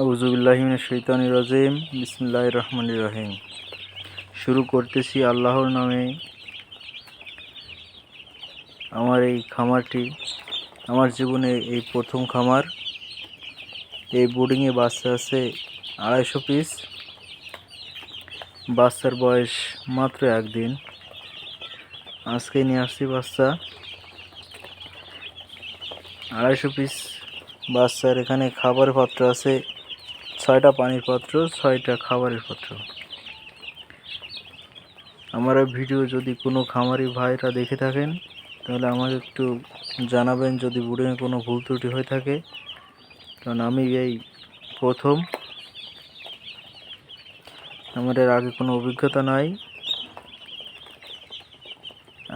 আউযুবিল্লাহি মিনাশ শাইতানির রাজিম। বিসমিল্লাহির রহমানির রহিম। শুরু করতেছি আল্লাহর নামে। আমার এই খামারটি আমার জীবনে এই প্রথম খামার। এই বোর্ডিংয়ে বাচ্চা আছে 250 পিস। বাচ্চার বয়স মাত্র 1 দিন। আজকে নিয়ে আসছি বাচ্চা 250 পিস বাচ্চার। এখানে খাবারের পাত্র আছে 6টা, পানির পাত্র 6টা, খাবারের পাত্র। আমার ভিডিও যদি কোনো খামারি ভাইরা দেখে থাকেন তাহলে আমাকে একটু জানাবেন যদি বোর্ডিংয়ে কোনো ভুল ত্রুটি হয়ে থাকে, কারণ আমি এই প্রথম, আমার এর আগে কোনো অভিজ্ঞতা নাই।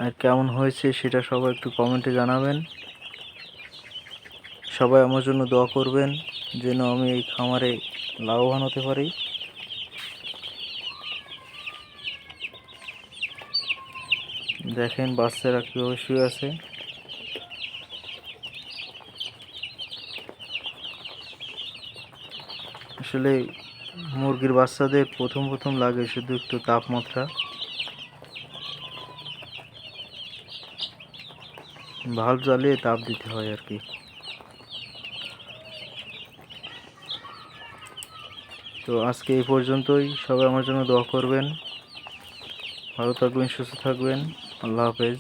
আর কেমন হয়েছে সেটা সবাই একটু কমেন্টে জানাবেন। সবাই আমার জন্য দোয়া করবেন যেন আমি এই খামারে লাভবান হতে পারি। দেখেন বাচ্চারা কীভাবে শুয়ে আছে। আসলে মুরগির বাচ্চাদের প্রথম লাগে শুধু একটু তাপমাত্রা, ভাল্ব জ্বালিয়ে তাপ দিতে হয় আর কি। তো আজকে এই পর্যন্তই। সবাই আমার জন্য দোয়া করবেন। ভালো থাকবেন, সুস্থ থাকবেন। আল্লাহ হাফেজ।